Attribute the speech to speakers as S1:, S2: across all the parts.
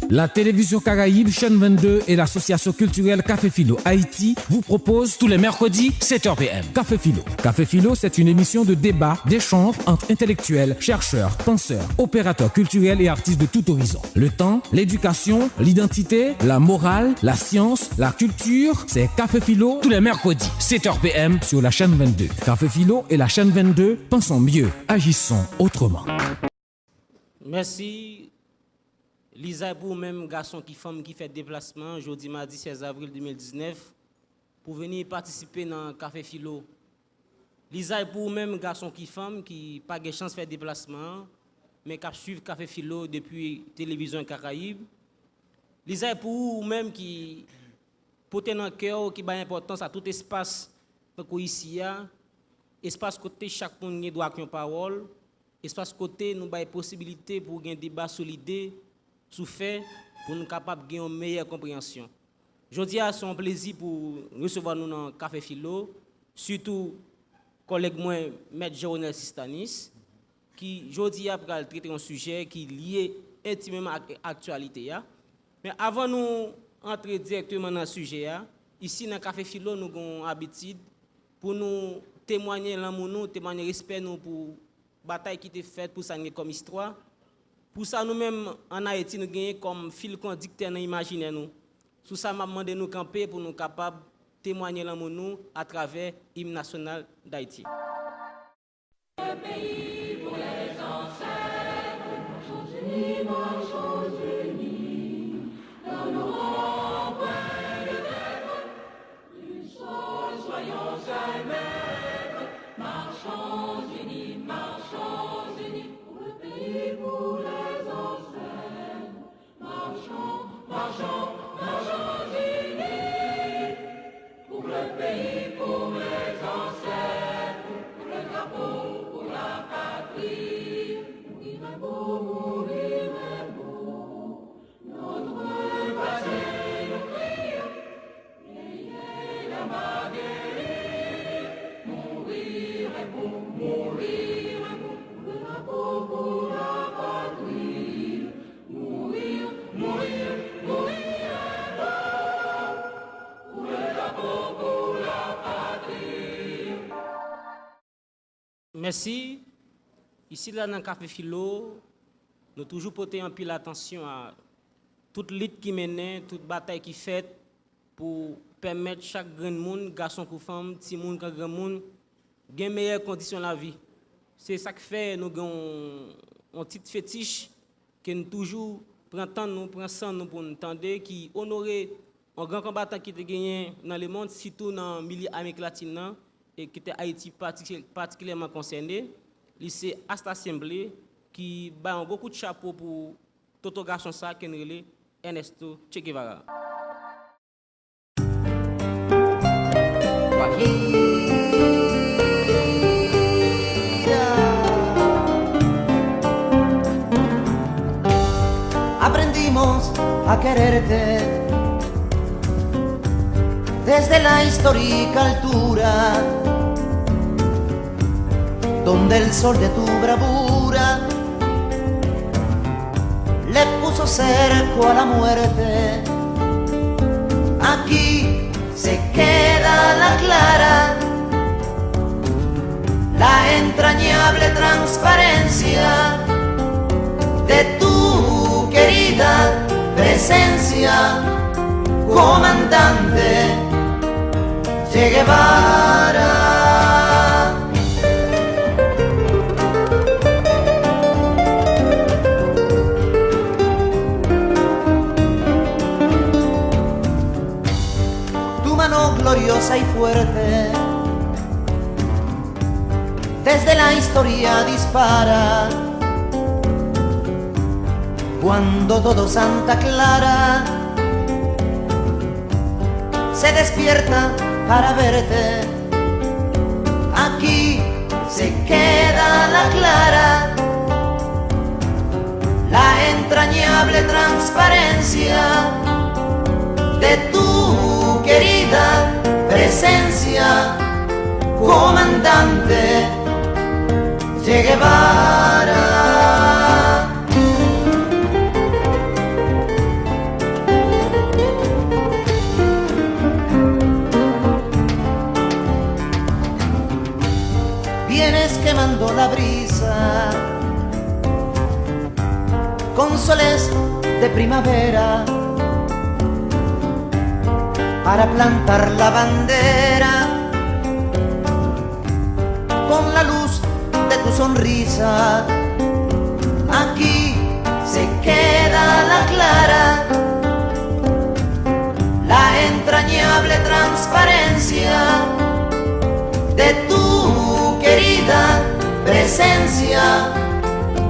S1: La télévision Caraïbe, chaîne 22 et l'association culturelle Café Philo Haïti vous proposent tous les mercredis 7h PM. Café Philo. Café Philo, c'est une émission de débat, d'échange entre intellectuels, chercheurs, penseurs, opérateurs culturels et artistes de tout horizon. Le temps, l'éducation, l'identité, la morale, la science, la culture, c'est Café Philo tous les mercredis 7h PM sur la chaîne 22. Café Philo et la chaîne 22, pensons mieux, agissons autrement.
S2: Merci. Lisa, pour même garçon qui femme qui fait déplacement, jeudi mardi 16 avril 2019, pour venir participer dans Café Philo. Lisa, pour même garçon qui femme qui pas de chance de faire déplacement, mais qui suivre Café Philo depuis télévision Caraïbe. Lisa, pour même qui porte dans le cœur, qui a importance à tout espace ici, espace côté chaque monde doit avoir une parole, espace côté nous avons possibilité pour un débat solide sous fait pour nous capables de gagner une meilleure compréhension. Aujourd'hui, c'est un plaisir pour recevoir nous dans Café Philo, surtout collègue moi, Maître Joronel Sistanis, qui aujourd'hui a traité un sujet qui est lié intimement à l'actualité. Mais avant de nous entrer directement dans le sujet, ici dans Café Philo, nous avons l'habitude pour nous témoigner l'amour, nous témoigner respect nous pour la bataille qui était faite pour ça comme histoire. Pour ça, nous-mêmes, en Haïti, nous gagnons comme fil conducteur dans l'imaginaire. Sous ça, m'a demandé nous camper pour nous capables de témoigner l'amour nous à travers l'hymne national d'Haïti.
S3: Le pays pour les ancêtres, marchons unis, n'honorons point le maître, du sol soyons un maître, marchons unis, pour le pays pour les ancêtres, marchons unis, pour le pays pour les ancêtres, pour le drapeau, pour la patrie, mourir est beau, notre passé nous crie, ayez la baguette, mourir est beau, pour le drapeau, pour la patrie, mourir est beau, pour le drapeau, pour la patrie.
S2: Merci. Ici, là, dans le Café Philo, nous toujours porté un pile attention à toute lutte qui mène, toute bataille qui fait pour permettre chaque grand monde, garçon ou femme, petit monde, grand monde, de meilleures conditions de la vie. C'est ça qui fait nous avons un petit fétiche que nous toujours prenons nous pour nous entendre, qui honore un grand combattant qui a gagné dans le monde, surtout dans le milieu Amérique latine et qui était Haïti particulièrement concerné. C'est Asta Assemblée qui a un beaucoup de chapeau pour tout garçon ça qui est Ernesto Che Guevara.
S4: Aprendimos a quererte desde la histórica altura, donde el sol de tu bravura le puso cerco a la muerte. Aquí se queda la clara, la entrañable transparencia de tu querida presencia, comandante Che Guevara. Gloriosa y fuerte, desde la historia dispara, cuando todo Santa Clara se despierta para verte. Aquí se queda la clara, la entrañable transparencia de tu querida presencia, comandante Che Guevara. con soles de primavera para plantar la bandera, con la luz de tu sonrisa. Aquí se queda la clara, la entrañable transparencia de tu querida presencia,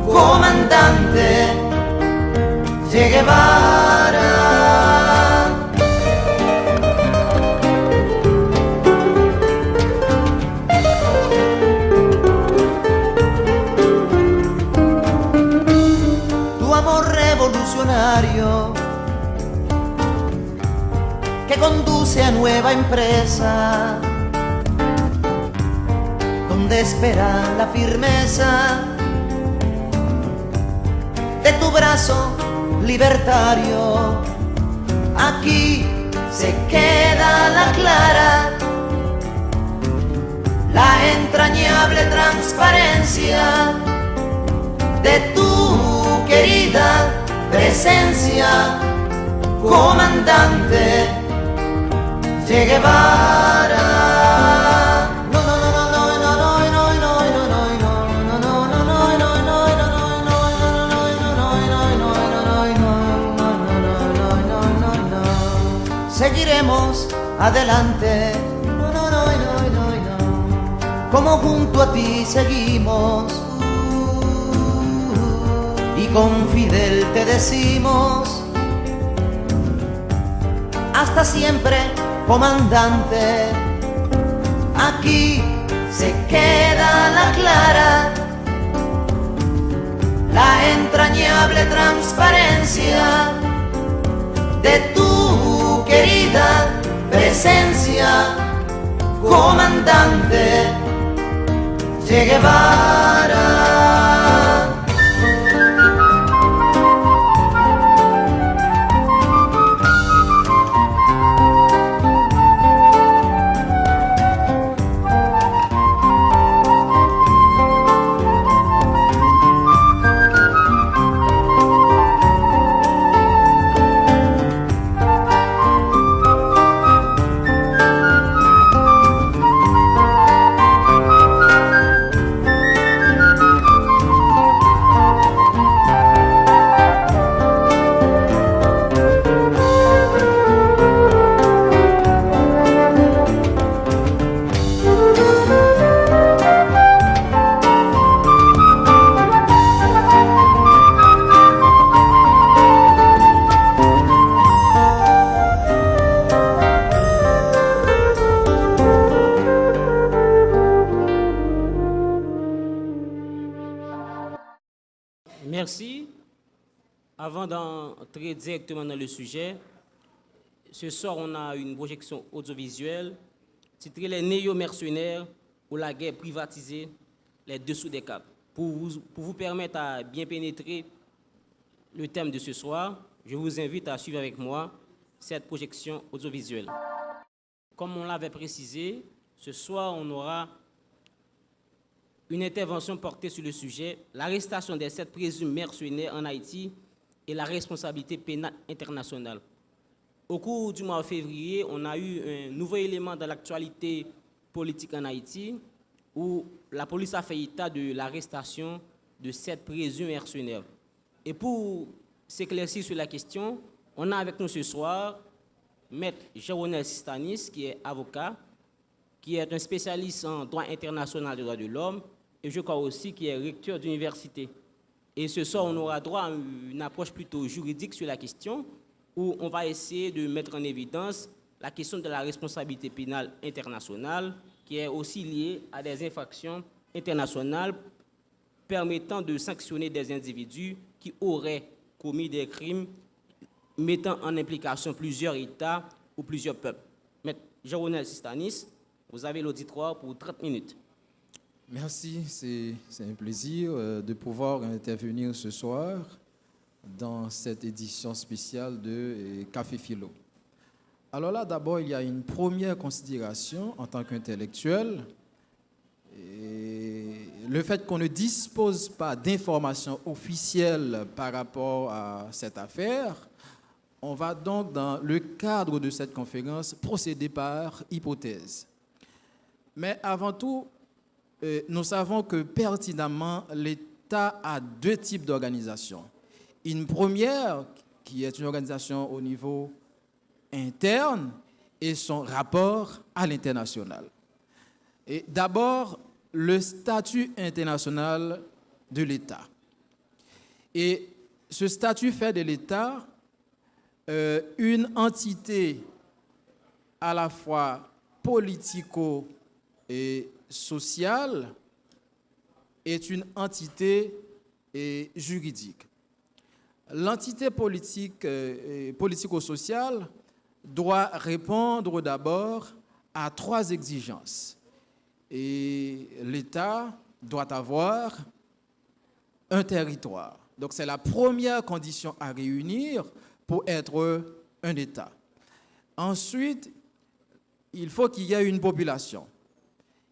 S4: comandante Che Guevara. Tu amor revolucionario que conduce a nueva empresa, donde espera la firmeza de tu brazo libertario. Aquí se queda la clara, la entrañable transparencia de tu querida presencia, comandante Che Guevara. Seguiremos adelante, como junto a ti seguimos, y con Fidel te decimos, hasta siempre, comandante. Aquí se queda la clara, la entrañable transparencia de tu querida presencia, comandante Che Guevara.
S2: Merci. Avant d'entrer directement dans le sujet, ce soir, on a une projection audiovisuelle titrée Les néo-mercenaires ou la guerre privatisée, les dessous des câbles. Pour vous permettre à bien pénétrer le thème de ce soir, je vous invite à suivre avec moi cette projection audiovisuelle. Comme on l'avait précisé, ce soir, on aura une intervention portée sur le sujet, l'arrestation des 7 présumés mercenaires en Haïti et la responsabilité pénale internationale. Au cours du mois de février, on a eu un nouveau élément dans l'actualité politique en Haïti où la police a fait état de l'arrestation de 7 présumés mercenaires. Et pour s'éclaircir sur la question, on a avec nous ce soir Maître Jean-Ronel Sistanis, qui est avocat, qui est un spécialiste en droit international des droits de l'homme, et je crois aussi qu'il est recteur d'université. Et ce soir, on aura droit à une approche plutôt juridique sur la question, où on va essayer de mettre en évidence la question de la responsabilité pénale internationale, qui est aussi liée à des infractions internationales permettant de sanctionner des individus qui auraient commis des crimes mettant en implication plusieurs États ou plusieurs peuples. Maître Jean-Ronel Sistanis, vous avez l'auditoire pour 30 minutes.
S5: Merci, c'est un plaisir de pouvoir intervenir ce soir dans cette édition spéciale de Café Philo. Alors là, d'abord, il y a une première considération en tant qu'intellectuel. le fait qu'on ne dispose pas d'informations officielles par rapport à cette affaire, on va donc, dans le cadre de cette conférence, procéder par hypothèse. Mais avant tout, nous savons que pertinemment, l'État a deux types d'organisations. Une première, qui est une organisation au niveau interne, et son rapport à l'international. Et d'abord, le statut international de l'État. Et ce statut fait de l'État une entité à la fois politico- et sociale et une entité juridique. L'entité politique et politico-sociale doit répondre d'abord à trois exigences. Et l'État doit avoir un territoire. Donc c'est la première condition à réunir pour être un État. Ensuite, il faut qu'il y ait une population.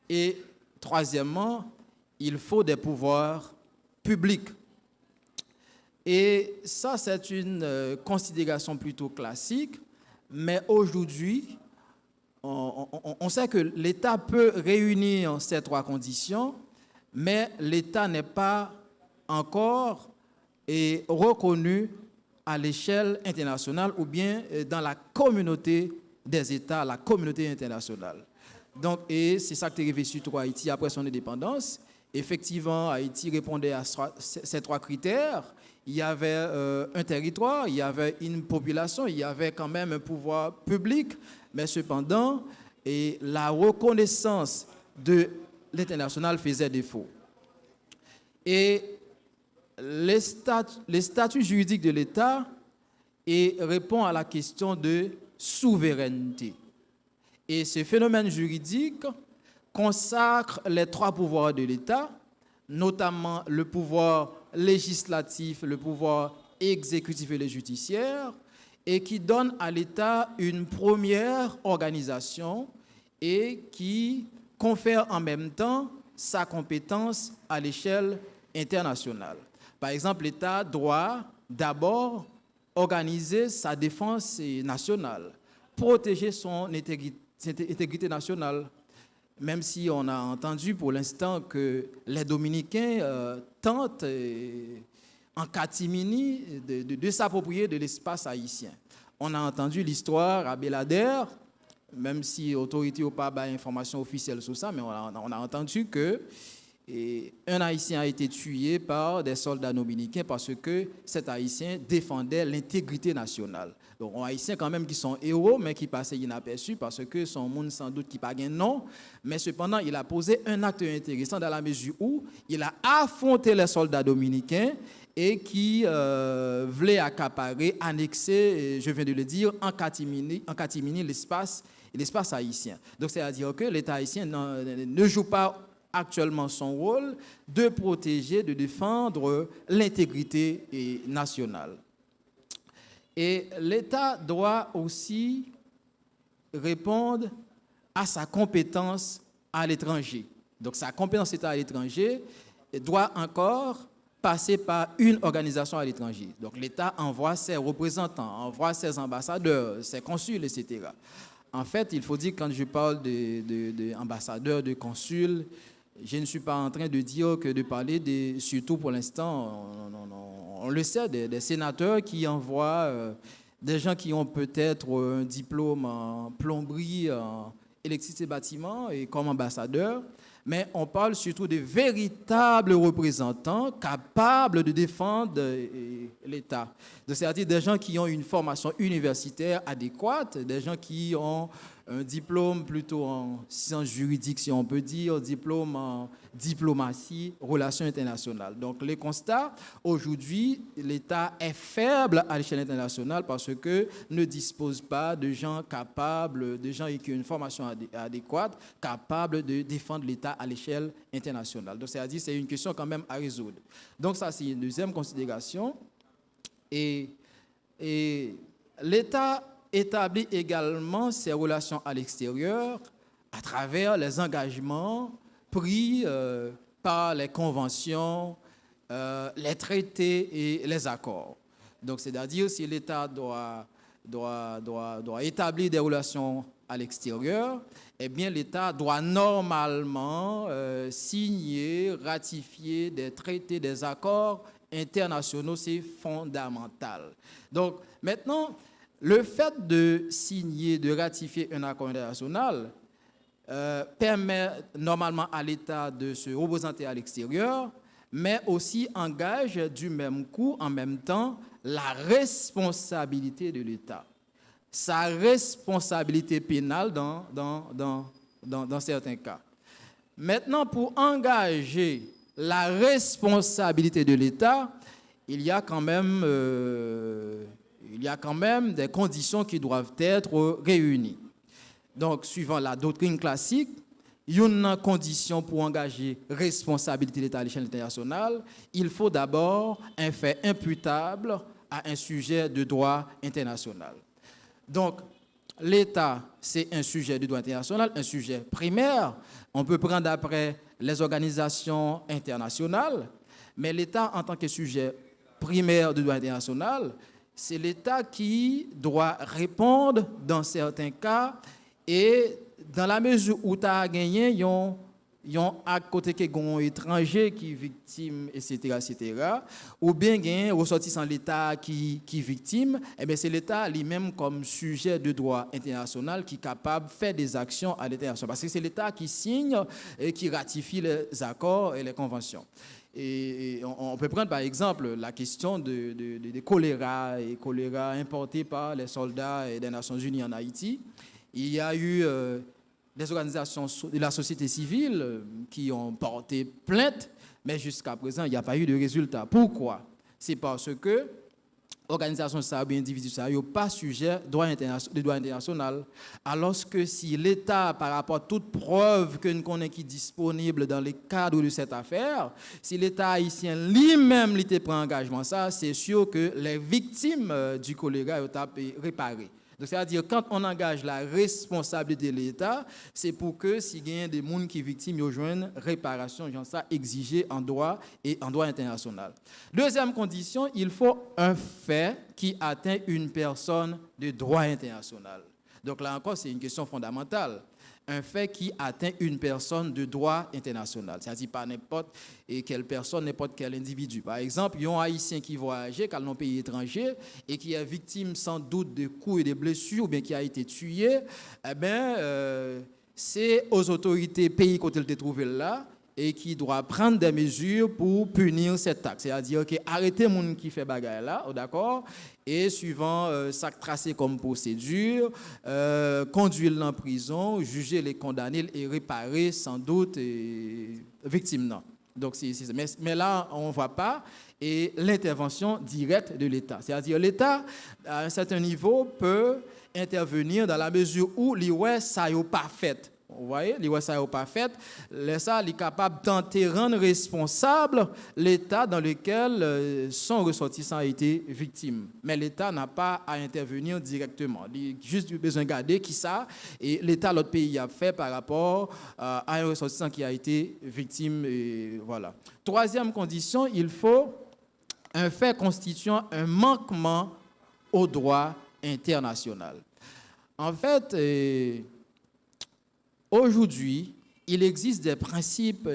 S5: Et troisièmement, il faut des pouvoirs publics. Et ça, c'est une considération plutôt classique, mais aujourd'hui, on sait que l'État peut réunir ces trois conditions, mais l'État n'est pas encore reconnu à l'échelle internationale ou bien dans la communauté des États, la communauté internationale. Donc, et c'est ça qui est arrivé sur Haïti après son indépendance. Effectivement, Haïti répondait à ces trois critères. Il y avait un territoire, il y avait une population, il y avait quand même un pouvoir public, mais cependant, la reconnaissance de l'international faisait défaut. Et les statuts juridiques de l'État répondent à la question de souveraineté. Et ce phénomène juridique consacre les trois pouvoirs de l'État, notamment le pouvoir législatif, le pouvoir exécutif et le judiciaire, et qui donne à l'État une première organisation et qui confère en même temps sa compétence à l'échelle internationale. Par exemple, l'État doit d'abord organiser sa défense nationale, protéger son intégrité nationale, même si on a entendu pour l'instant que les Dominicains tentent en catimini de s'approprier de l'espace haïtien. On a entendu l'histoire à Belader, même si l'autorité n'a pas d'informations officielles sur ça, mais on a entendu que un Haïtien a été tué par des soldats dominicains parce que cet Haïtien défendait l'intégrité nationale. Donc, on Haïtiens quand même qui sont héros, mais qui passaient inaperçus parce que son monde sans doute qui pas gain nom. Mais cependant, il a posé un acte intéressant dans la mesure où il a affronté les soldats dominicains et qui voulaient accaparer, annexer, je viens de le dire, en catimini l'espace haïtien. Donc, c'est-à-dire que l'État haïtien ne joue pas actuellement son rôle de protéger, de défendre l'intégrité nationale. Et l'État doit aussi répondre à sa compétence à l'étranger. Donc sa compétence État à l'étranger doit encore passer par une organisation à l'étranger. Donc l'État envoie ses représentants, envoie ses ambassadeurs, ses consuls, etc. En fait, il faut dire, quand je parle d'ambassadeurs, de consuls, je ne suis pas en train de dire que de parler surtout pour l'instant, on le sait, des sénateurs qui envoient des gens qui ont peut-être un diplôme en plomberie, en électricité bâtiment et comme ambassadeurs, mais on parle surtout de véritables représentants capables de défendre l'État. C'est-à-dire des gens qui ont une formation universitaire adéquate, des gens qui ont un diplôme plutôt en sciences juridiques, si on peut dire, diplôme en diplomatie, relations internationales. Donc, les constats, aujourd'hui, l'État est faible à l'échelle internationale parce que ne dispose pas de gens capables, de gens qui ont une formation adéquate, capables de défendre l'État à l'échelle internationale. Donc, c'est-à-dire c'est une question quand même à résoudre. Donc, ça, c'est une deuxième considération. Et l'État établit également ses relations à l'extérieur à travers les engagements pris par les conventions, les traités et les accords. Donc, c'est-à-dire si l'État doit établir des relations à l'extérieur, eh bien, l'État doit normalement signer, ratifier des traités, des accords internationaux, c'est fondamental. Donc, maintenant, le fait de signer, de ratifier un accord international permet normalement à l'État de se représenter à l'extérieur, mais aussi engage du même coup, en même temps, la responsabilité de l'État. Sa responsabilité pénale dans certains cas. Maintenant, pour engager la responsabilité de l'État, il y a quand même des conditions qui doivent être réunies. Donc, suivant la doctrine classique, il y a une condition pour engager responsabilité de l'État à l'échelle internationale. Il faut d'abord un fait imputable à un sujet de droit international. Donc, l'État, c'est un sujet de droit international, un sujet primaire. On peut prendre après les organisations internationales, mais l'État, en tant que sujet primaire de droit international, c'est l'État qui doit répondre dans certains cas et dans la mesure où tu as gagné, il y a à côté que un étranger qui est victime, etc., ou bien un ressortissant de l'État qui est victime, eh bien c'est l'État lui-même comme sujet de droit international qui est capable de faire des actions à l'international. Parce que c'est l'État qui signe et qui ratifie les accords et les conventions. Et on peut prendre par exemple la question de choléra, et choléra importé par les soldats des Nations Unies en Haïti. Il y a eu des organisations de la société civile qui ont porté plainte, mais jusqu'à présent, il n'y a pas eu de résultat. Pourquoi? C'est parce que l'organisation ça ou individu ça n'est pas sujet de droit international. Alors que si l'État, par rapport à toute preuve que nous connaissons qui est disponible dans le cadre de cette affaire, si l'État haïtien lui-même prend engagement, ça, c'est sûr que les victimes du choléra sont réparées. Donc, c'est-à-dire, quand on engage la responsabilité de l'État, c'est pour que s'il y a des gens qui sont victimes, ils rejoignent réparation, genre ça, exigé en droit et en droit international. Deuxième condition, il faut un fait qui atteint une personne de droit international. Donc là encore, c'est une question fondamentale. Un fait qui atteint une personne de droit international. C'est-à-dire pas n'importe quelle personne, n'importe quel individu. Par exemple, il y a un Haïtien qui voyageait dans un pays étranger et qui est victime sans doute de coups et de blessures ou bien qui a été tué. Eh bien, c'est aux autorités pays quand il était trouvé là et qui doit prendre des mesures pour punir cet acte. C'est-à-dire arrêter les gens qui fait bagaille là, d'accord, et suivant ça tracé comme procédure, conduire en prison, juger les condamnés et réparer sans doute victimes. Non. Donc, mais là, on ne voit pas et l'intervention directe de l'État. C'est-à-dire l'État, à un certain niveau, peut intervenir dans la mesure où l'IOS ça n'est pas fait. Vous voyez, l'IOS ça n'est pas fait. L'État est capable de rendre responsable l'État dans lequel son ressortissant a été victime. Mais l'État n'a pas à intervenir directement. Il a juste besoin de garder qui ça et l'État, l'autre pays, a fait par rapport à un ressortissant qui a été victime. Et voilà. Troisième condition, il faut un fait constituant un manquement au droit international. En fait, aujourd'hui, il existe des principes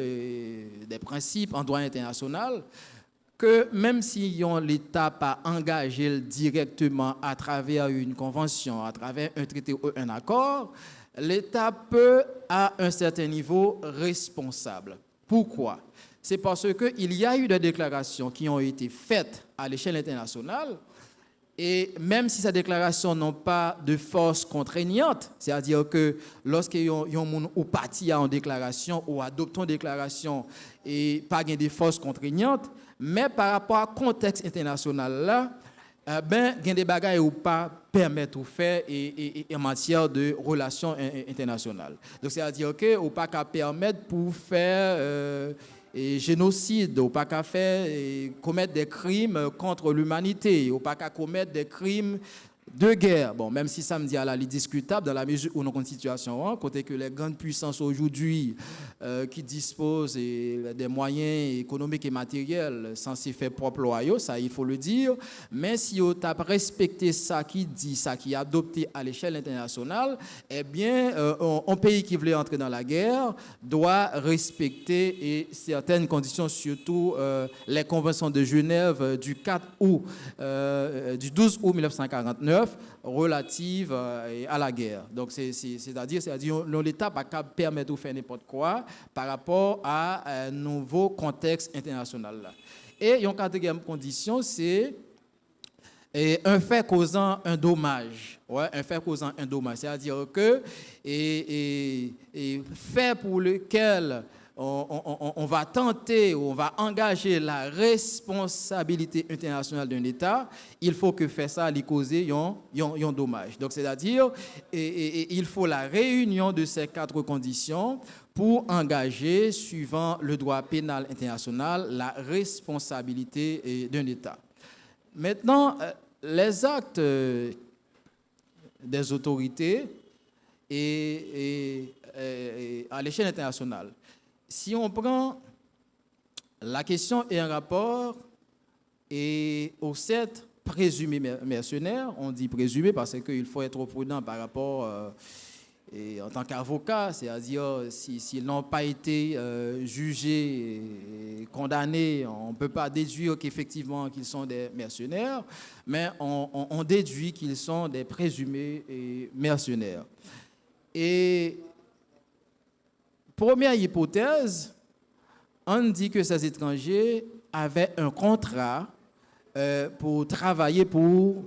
S5: en droit international que même si l'État pas engagé directement à travers une convention, à travers un traité ou un accord, l'État peut, à un certain niveau, responsable. Pourquoi? C'est parce qu'il y a eu des déclarations qui ont été faites à l'échelle internationale et même si ces déclarations n'ont pas de force contraignante, c'est-à-dire que lorsqu'il y a un monde ou parti à une déclaration ou adopte une déclaration et pas de force contraignante, mais par rapport au contexte international là, il y a des bagages ou pas permettre de faire et en matière de relations internationales. Donc c'est-à-dire que ou pas qu'à permettre pour faire et génocide, ou pas qu'à faire commettre des crimes contre l'humanité, ou pas qu'à commettre des crimes de guerre. Bon, même si ça me dit à la discutable dans la mesure où nous avons une situation, côté que les grandes puissances aujourd'hui qui disposent des moyens économiques et matériels censés faire propre loi, ça il faut le dire, mais si on a respecté ça qui dit, ça qui est adopté à l'échelle internationale, eh bien, un pays qui voulait entrer dans la guerre doit respecter certaines conditions, surtout les conventions de Genève du 12 août 1949 relative à la guerre. Donc, c'est-à-dire l'État n'a pas permettre de faire n'importe quoi par rapport à un nouveau contexte international. Là. Et une quatrième condition, c'est un fait causant un dommage. Ouais, un fait causant un dommage. C'est-à-dire que fait pour lequel on va tenter ou on va engager la responsabilité internationale d'un État, il faut que faire ça lui causer un dommage. Donc, c'est-à-dire, il faut la réunion de ces 4 conditions pour engager, suivant le droit pénal international, la responsabilité d'un État. Maintenant, les actes des autorités à l'échelle internationale. Si on prend la question et un rapport aux 7 présumés mercenaires, on dit présumés parce qu'il faut être prudent par rapport en tant qu'avocat, c'est-à-dire s'ils n'ont pas été jugés et condamnés, on ne peut pas déduire qu'effectivement qu'ils sont des mercenaires, mais on déduit qu'ils sont des présumés mercenaires. Et première hypothèse, on dit que ces étrangers avaient un contrat pour travailler pour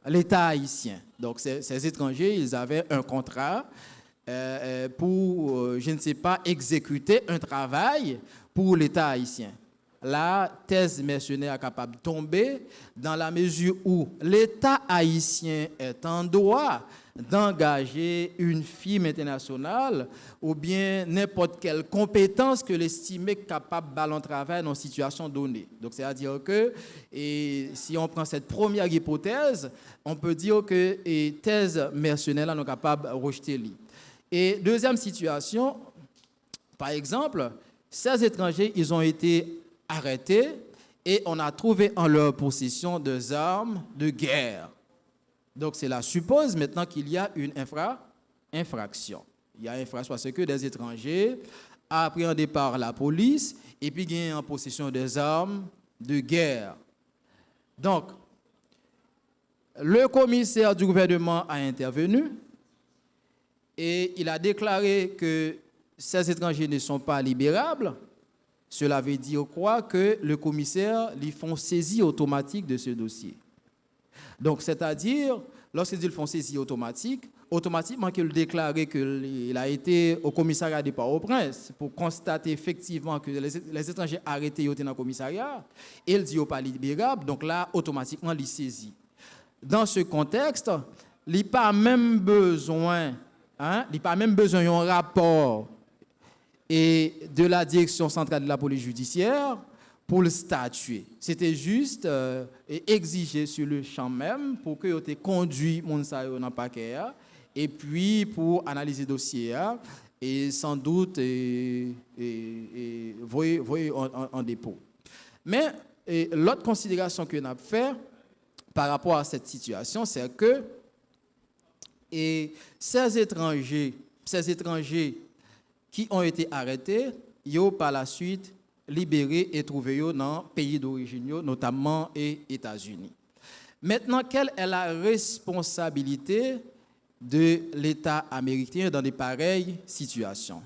S5: l'État haïtien. Donc, ces étrangers, ils avaient un contrat pour, je ne sais pas, exécuter un travail pour l'État haïtien. La thèse mercenaire est capable de tomber dans la mesure où l'État haïtien est en droit d'engager une firme internationale ou bien n'importe quelle compétence que l'estimait capable de ballon travail dans une situation donnée. Donc, c'est-à-dire que si on prend cette première hypothèse, on peut dire que les thèses mercenaires là, sont capables de rejeter lui. Et deuxième situation, par exemple, ces étrangers, ils ont été arrêtés et on a trouvé en leur possession des armes de guerre. Donc, cela suppose maintenant qu'il y a une infraction. Il y a infraction parce que des étrangers appréhendés par la police et puis gagnent en possession des armes de guerre. Donc, le commissaire du gouvernement a intervenu et il a déclaré que ces étrangers ne sont pas libérables. Cela veut dire quoi? Que le commissaire lui font saisie automatique de ce dossier. Donc, c'est-à-dire, lorsqu'ils font saisie automatique, automatiquement qu'il déclare qu'il a été au commissariat de Port-au-Prince pour constater effectivement que les étrangers arrêtés étaient dans le commissariat, et il dit pas libérable, donc là, automatiquement, il saisit. Dans ce contexte, il n'y a pas même besoin d'un rapport et de la direction centrale de la police judiciaire pour le statuer. C'était juste exigé sur le champ même pour que tu conduit mon sayo dans le paquet et puis pour analyser le dossier et sans doute voyer en dépôt. Mais l'autre considération que nous avons fait par rapport à cette situation, c'est que ces étrangers qui ont été arrêtés, ils ont par la suite libérés et trouvés dans le pays d'origine, notamment les États-Unis. Maintenant, quelle est la responsabilité de l'État américain dans de pareilles situations?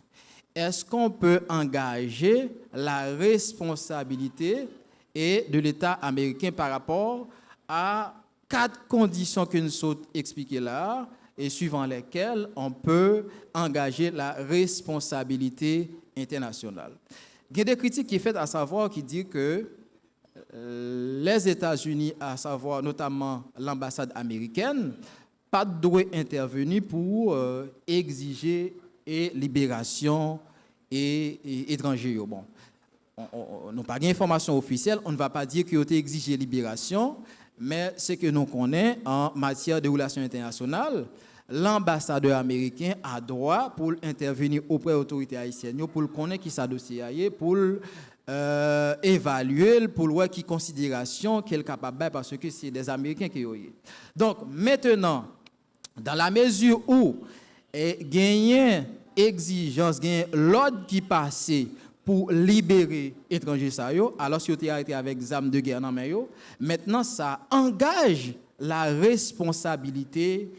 S5: Est-ce qu'on peut engager la responsabilité de l'État américain par rapport à 4 conditions que nous avons expliquées là, et suivant lesquelles on peut engager la responsabilité internationale? Il y a des critiques qui sont faites à savoir qui disent que les États-Unis, à savoir notamment l'ambassade américaine, pas de droit intervenir pour exiger et libération et étrangers. Bon, on n'a pas d'information officielle, on ne va pas dire qu'il a exigé libération, Mais ce que nous connaissons en matière de relations internationales, l'ambassadeur américain a droit pour intervenir auprès des autorités haïtiennes, pour connaître qui sa dossier, pour évaluer, pour voir qui considération qu'elle est capable de, parce que c'est des Américains qui ont. Donc maintenant, dans la mesure où il y a une exigence, il y a l'ordre qui passe pour libérer étrangers, alors si vous avez arrêté avec des armes de guerre dans les mains, maintenant ça engage la responsabilité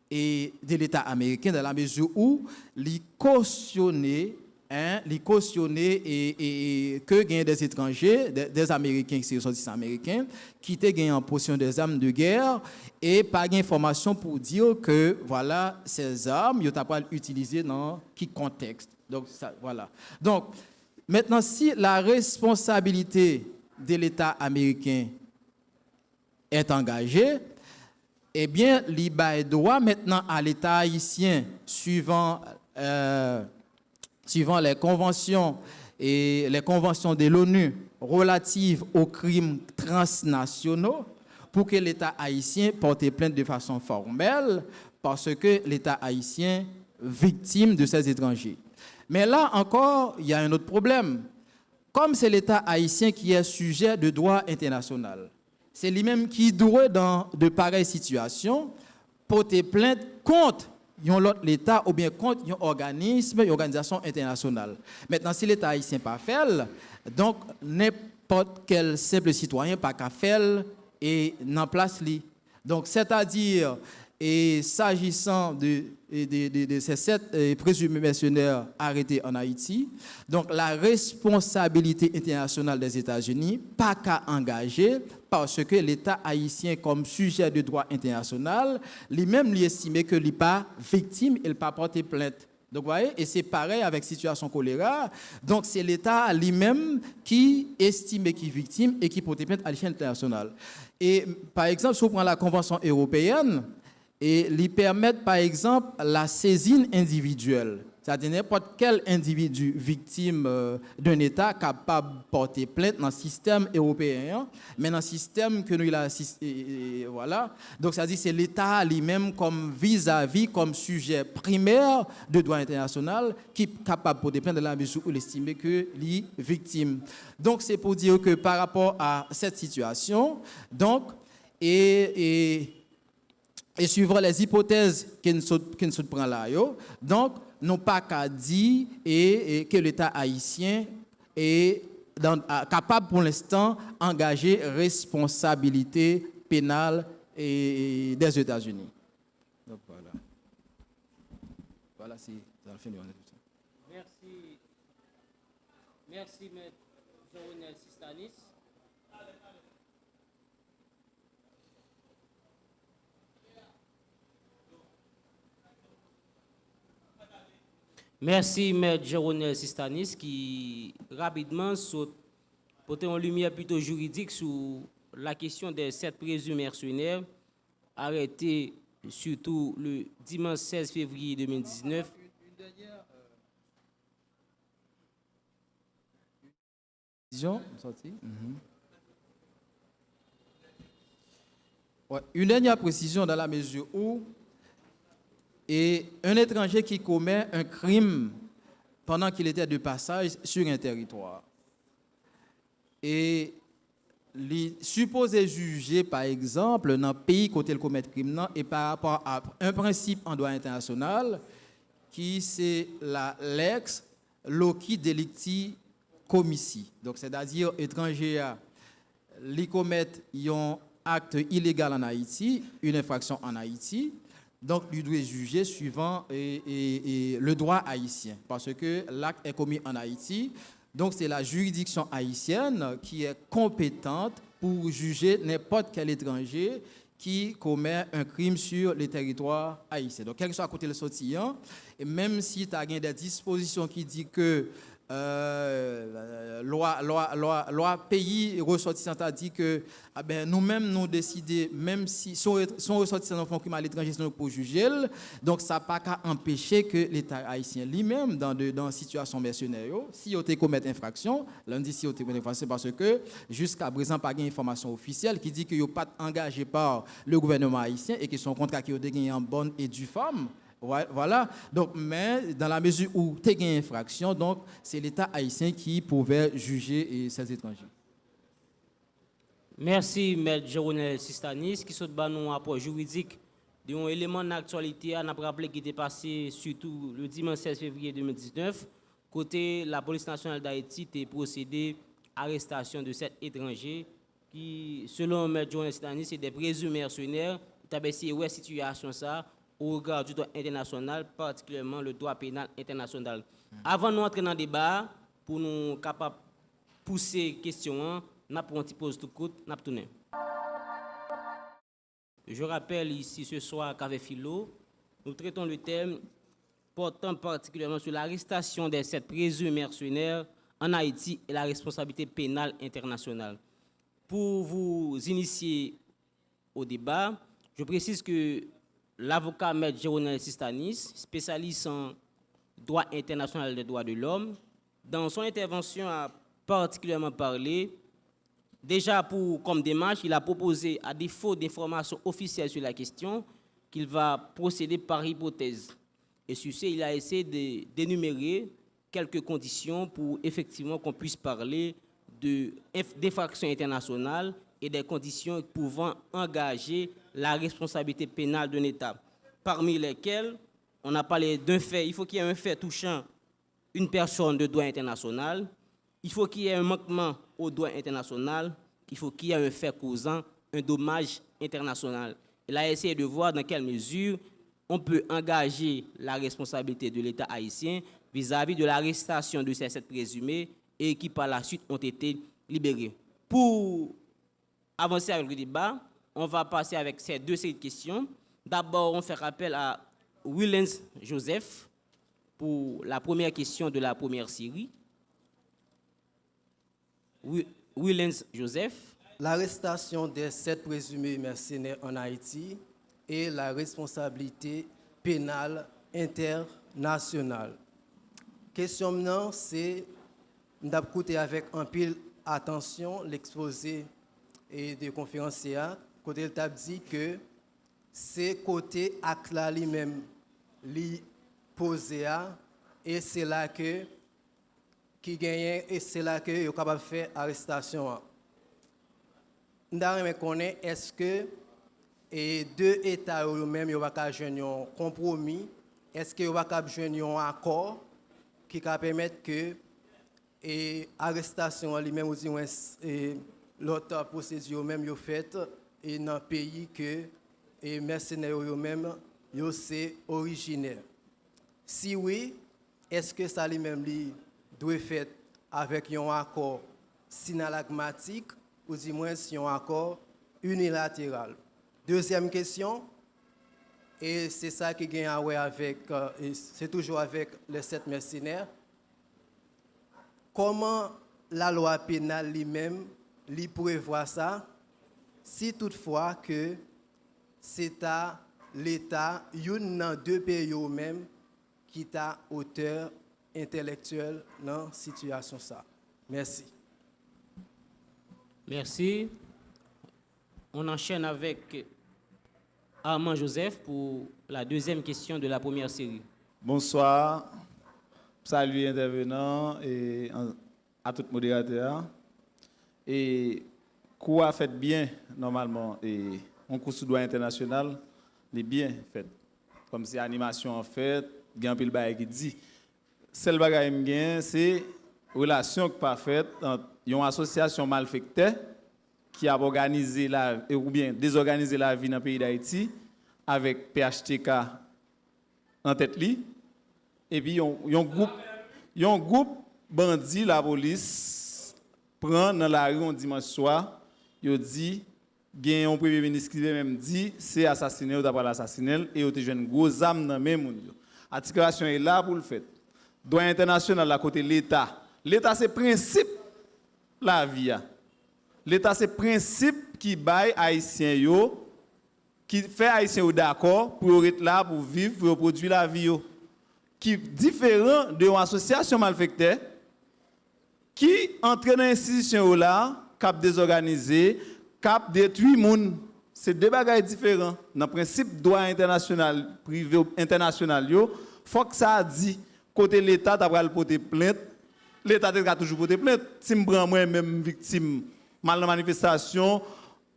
S5: de l'État américain dans la mesure où il cautionner et que gagnent des étrangers, des Américains qui sont ressortissants américains, qui te gagnent en possession des armes de guerre et pas d'information pour dire que voilà ces armes, ils pas utilisées dans quel contexte. Donc ça, voilà. Donc maintenant, si la responsabilité de l'État américain est engagée, eh bien, l'IBA doit maintenant à l'État haïtien, suivant les conventions et les conventions de l'ONU relatives aux crimes transnationaux, pour que l'État haïtien porte plainte de façon formelle, parce que l'État haïtien est victime de ces étrangers. Mais là encore, il y a un autre problème. Comme c'est l'État haïtien qui est sujet de droit international, c'est lui-même qui doit, dans de pareilles situations, porter plainte contre l'État ou bien contre un organisme, une organisation internationale. Maintenant, si l'État haïtien pas fait, donc n'importe quel simple citoyen pas qu'à faire et n'en place li. Donc, c'est-à-dire, et s'agissant de ces 7 présumés mercenaires arrêtés en Haïti, donc la responsabilité internationale des États-Unis pas qu'à engager parce que l'État haïtien comme sujet de droit international, lui-même lui estimé que lui pas victime, il pas porté plainte. Donc vous voyez, et c'est pareil avec situation choléra. Donc c'est l'État lui-même qui estime qu'il est victime et qui porte plainte à l'échelle internationale. Et par exemple, si on prend la Convention européenne, et lui permettre, par exemple, la saisine individuelle. C'est-à-dire n'importe quel individu victime d'un État capable de porter plainte dans le système européen, mais dans le système que nous avons, voilà. Donc, c'est-à-dire c'est l'État lui-même comme vis-à-vis, comme sujet primaire de droit international qui est capable de porter plainte de la mesure où il estime que est victime. Donc, c'est pour dire que par rapport à cette situation, donc, et suivant les hypothèses que nous prenons là, donc, nous pas qu'à dire que l'État haïtien est capable pour l'instant d'engager responsabilité pénale des États-Unis. Donc voilà. Voilà, c'est la fin de
S2: Merci. Merci, M. Jean-Renel Sistanis. Merci, M. Jean-Renel Sistanis, qui rapidement saute pour une lumière plutôt juridique sur la question des 7 présumés mercenaires arrêtés surtout le dimanche 16 février 2019.
S5: Une dernière précision dans la mesure où un étranger qui commet un crime pendant qu'il était de passage sur un territoire et supposé juger par exemple dans le pays côté il commet crime et par rapport à un principe en droit international qui c'est la lex loci delicti commissi. Donc c'est-à-dire étranger qui commet un acte illégal en Haïti, une infraction en Haïti. Donc, il doit juger suivant le droit haïtien, parce que l'acte est commis en Haïti. Donc, c'est la juridiction haïtienne qui est compétente pour juger n'importe quel étranger qui commet un crime sur le territoire haïtien. Donc, quel que soit à côté le sortillant, et même si tu as des dispositions qui disent que loi pays ressortissant a dit que nous-mêmes nous décider, même si son ressortissant font crime à l'étranger pour juger, donc ça n'a pas qu'à empêcher que l'État haïtien lui-même dans une situation mercenaire, si il commet infraction, lundi si il commet infraction parce que jusqu'à présent pas d'information officielle qui dit qu'il n'est pas engagé par le gouvernement haïtien et que son contrat qui a gagné en bonne et due forme. Voilà, donc, mais dans la mesure où tu as une infraction, donc c'est l'État haïtien qui pouvait juger ces étrangers.
S2: Merci, M. Jéronel Sistanis, qui sont dans un rapport juridique d'un élément d'actualité. On a rappelé qui était passé surtout le dimanche 16 février 2019, côté la police nationale d'Haïti a procédé à l'arrestation de 7 étrangers qui, selon M. Jéronel Sistanis, c'est des présumés mercenaires. Il a essayé de situation ça au regard du droit international, particulièrement le droit pénal international. Avant de nous entrer dans le débat, pour nous capables pousser la question, nous avons un petit pause tout court, nous tourné. Je rappelle ici ce soir à Café Philo, nous traitons le thème portant particulièrement sur l'arrestation des 7 présumés mercenaires en Haïti et la responsabilité pénale internationale. Pour vous initier au débat, je précise que l'avocat M. Jéronel Sistanis, spécialiste en droit international des droits de l'homme, dans son intervention a particulièrement parlé, déjà comme démarche, il a proposé, à défaut d'informations officielles sur la question, qu'il va procéder par hypothèse. Et sur ce, il a essayé d'énumérer quelques conditions pour effectivement qu'on puisse parler d'infraction internationale et des conditions pouvant engager la responsabilité pénale d'un État, parmi lesquelles on a parlé d'un fait. Il faut qu'il y ait un fait touchant une personne de droit international, il faut qu'il y ait un manquement au droit international, il faut qu'il y ait un fait causant un dommage international. Il a essayé de voir dans quelle mesure on peut engager la responsabilité de l'État haïtien vis-à-vis de l'arrestation de ces 7 présumés et qui par la suite ont été libérés. Pour avancer avec le débat, on va passer avec ces 2 séries de questions. D'abord, on fait appel à Willens Joseph pour la première question de la première série. Willens Joseph.
S6: L'arrestation des 7 présumés mercenaires en Haïti et la responsabilité pénale internationale. Question maintenant, c'est d'écouter avec un pile attention l'exposé et de conférencier, côté il t'a dit que c'est côté acte là lui-même li posé et c'est là que qui gagne et c'est là que est capable faire arrestation. Nous connaît est-ce que et 2 États eux-mêmes yo va joindre un compromis, est-ce que yo va joindre un accord qui va permettre que et arrestation lui-même aussi l'autre procédure même yo faite et dans pays que et mercenaires eux-mêmes yo c'est originaire. Si oui, est-ce que ça lui-même lui doit faire avec un accord synalagmatique ou du moins un accord unilatéral? Deuxième question, et c'est ça qui gagne à voir avec, c'est toujours avec les 7 mercenaires. Comment la loi pénale lui-même lui prévoit ça, si toutefois que c'est à l'État, une dans 2 pays eux-mêmes qui est auteur intellectuel dans la situation ça. Merci.
S2: Merci. On enchaîne avec Armand Joseph pour la 2e question de la première série.
S7: Bonsoir. Salut intervenants et à tout modérateur. Et coup a fait bien normalement et on cours sous droit international, les bien fait. Comme si animation en fait, gain pile bail qui dit seul bagay m'gain c'est relation qui pas faite entre une association malfectée qui a organisé ou bien désorganisé la vie dans le pays d'Haïti avec PHTK en tête li et puis un groupe bandit la police prend dans la rue un dimanche soir, il dit gen un premier ministre qui même dit c'est assassiné ou d'après l'assassiné et il te joine gros âme dans même monde. Articulation est là pour le fait. droit international à côté l'État. L'État c'est principe la vie. L'État c'est principe qui baille haïtien yo, qui fait haïtien yo d'accord pour être là pour vivre, pour produire la vie yo. Qui différent de une association malfectée qui entre dans l'institution là, cap désorganisé, cap détruit moun. C'est deux bagages différents. Dans le principe droit international, privé international yo, faut que ça dit côté l'État t'a le porter plainte. L'État a toujours porter plainte. Si me prend moi même victime mal dans manifestation,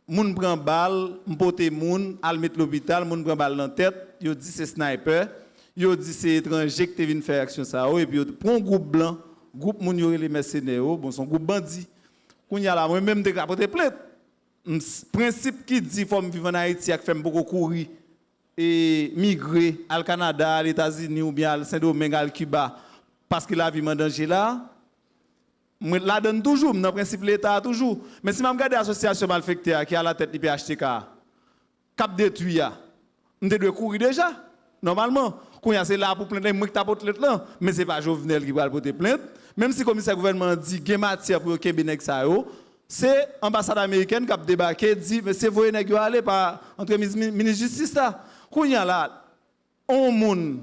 S7: moun prend balle, m'porter moun, al mettre l'hôpital, moun prend balle dans tête, yo dit c'est sniper. Yo dit c'est étranger qui vient faire action ça et puis yo prend un groupe blanc, groupe moun yo les mercenaires, bon son groupe bandit. Kounya là moi même de porter plainte. Principe qui dit faut vivre en Haïti ak fait beaucoup courir et migrer au Canada, aux États-Unis ou bien à Saint-Domingue, à Cuba parce que la vie en danger là. Moi la donne toujours dans principe l'État toujours. Mais si m'a regarder l'association malfectée qui a la tête du PHTK cap détruit on doit courir déjà normalement. Quand c'est là pour plaindre moi qui t'a porté là, mais c'est pas Jovenel qui va porter plainte. Même si le commissaire gouvernement dit qu'il y a matière pour que Benek ça yo, c'est l'ambassade américaine qui a débarqué dit mais c'est vous nèg aller par entre ministre justice là. Quand y a là un monde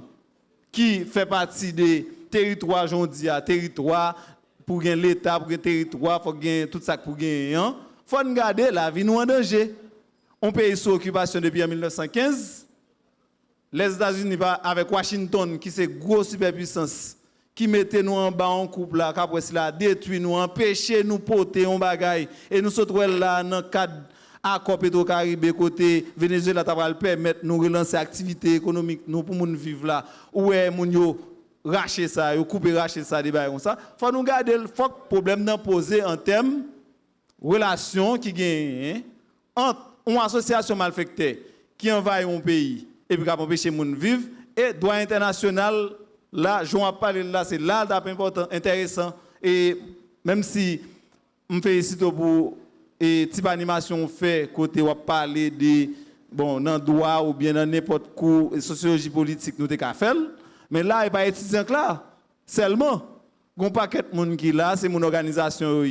S7: qui fait partie des territoires jondia, territoire pour gagner l'État, pour gagner territoire, faut gagner tout ça pour gagner. Faut regarder la vie nous en danger. On pays sous occupation depuis 1915. Les États-Unis avec Washington qui c'est grosse superpuissance qui mettait nous en bas en couple là qu'après cela détruit nous empêcher nous porter un bagaille et nous se trouvons là dans cadre accord Petro-Caraïbe côté Venezuela ça va permettre nous relancer activité économique nous pour nous vivre là ouais moun yo racher ça yo couper racher ça des bagages comme ça faut nous garder faut problème d'en poser en termes relation qui gagne entre une association malfectée qui envahit un pays et puis qui empêcher moun vivre et droit international là je vais parler là c'est là important intéressant et même si me félicite pour et type animation fait côté on parler de bon dans droit ou bien dans n'importe cours sociologie politique nous t'ai faire mais là il pas étudiant là seulement gon paquet monde qui là c'est mon organisation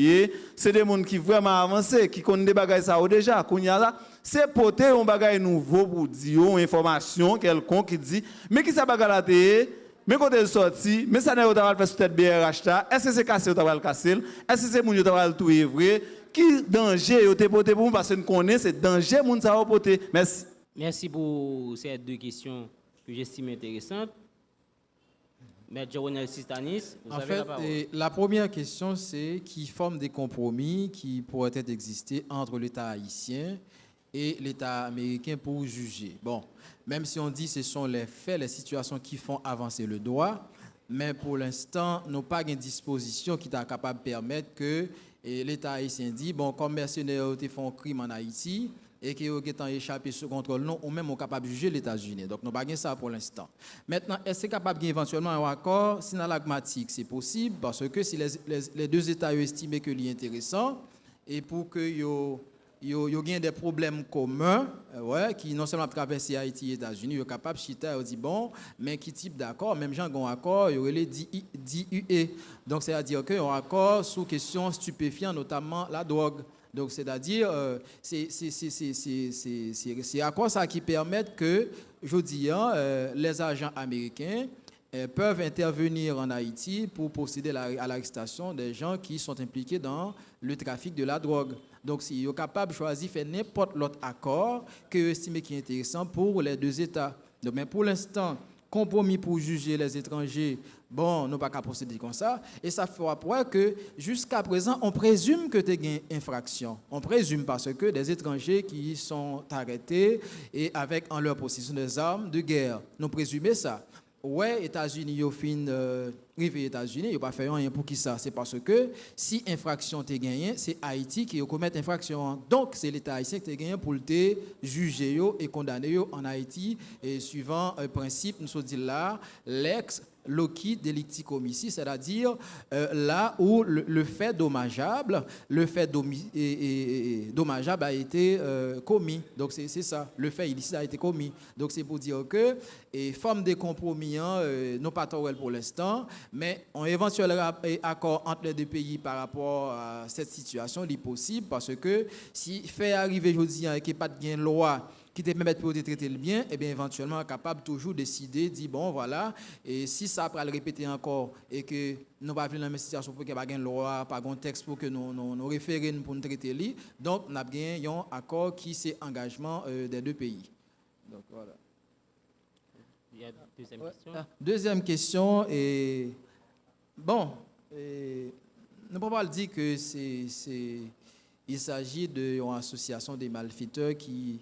S7: c'est des monde qui vraiment avancé qui connaît des bagages ça déjà kounya là c'est porter un bagage nouveau pour dire une information quelconque qui dit mais qui ça bagage là mais quand elle sorti mais ça n'est pas faire sur tête BRH là est-ce que c'est cassé ou t'as le casser est-ce que c'est moun yo t'as le tout vrai qui danger yo te porter pour parce que nous connaît c'est danger moun ça porter merci
S2: Merci pour ces deux questions que j'estime intéressantes. Maître Jovenel Sistanis, vous avez la parole.
S5: La première question, c'est qui forme des compromis qui pourraient être exister entre l'État haïtien et l'État américain pour juger. Bon, même si on dit que ce sont les faits, les situations qui font avancer le droit, mais pour l'instant, nous n'avons pas une disposition qui est capable de permettre que l'État haïtien dit, bon, comme mercenaires font un crime en Haïti, et qui ont échappé sous contrôle, non, ou même on capable de juger les États-Unis. Donc, nous n'avons pas ça pour l'instant. Maintenant, est-ce que capable éventuellement un accord synalagmatique? C'est possible, parce que si les deux États ont estimé que c'est intéressant, et pour que il y ait des problèmes communs, qui non seulement traversent Haïti et les États-Unis, ils sont capables de chiter et dire, bon, mais qui type d'accord, même gens qui ont un accord, il y aurait les DUE. Donc, c'est-à-dire qu'il y a un accord sous question stupéfiant, notamment la drogue. Donc, c'est-à-dire, c'est à quoi ça qui permet que, je dis, les agents américains peuvent intervenir en Haïti pour procéder à l'arrestation des gens qui sont impliqués dans le trafic de la drogue. Donc, s'ils sont capables de choisir faire n'importe l'autre accord que estiment qui est intéressant pour les deux États. Donc, mais pour l'instant, compromis pour juger les étrangers, bon, nous pas qu'à procéder comme ça. Et ça fera pour que, jusqu'à présent, on présume que tu as une infraction. On présume parce que des étrangers qui sont arrêtés et avec en leur possession des armes de guerre. Nous présumons ça. Ouais, États-Unis, au fin rive États-Unis, ils n'ont pas fait rien pour qui ça. C'est parce que si infraction t'est gagné, c'est Haïti qui commet infraction. Donc, c'est l'État haïtien qui est gagné pour te juger et condamner en Haïti. Et suivant le principe, nous sommes dit là, l'ex loci delicti commissi, c'est-à-dire là où le fait dommageable, dommageable a été commis. Donc c'est ça, le fait illicite a été commis. Donc c'est pour dire que forme de compromis, non pas trop pour l'instant, mais on éventuel accord entre les deux pays par rapport à cette situation, c'est possible parce que si fait arriver aujourd'hui qu'il n'y a pas de loi qui te permet de traiter le bien, et bien éventuellement capable toujours décider, dire bon voilà, et si ça après le répéter encore et que nous pas venir dans une situation pour qu'il n'y ait pas de loi, pas de texte pour que nous référons pour nous traiter lui, donc nous avons un accord qui c'est engagement des deux pays. Donc voilà.
S2: Il y a une deuxième question.
S5: Deuxième question et bon, nous ne pouvons pas dire que il s'agit d'une association des malfaiteurs qui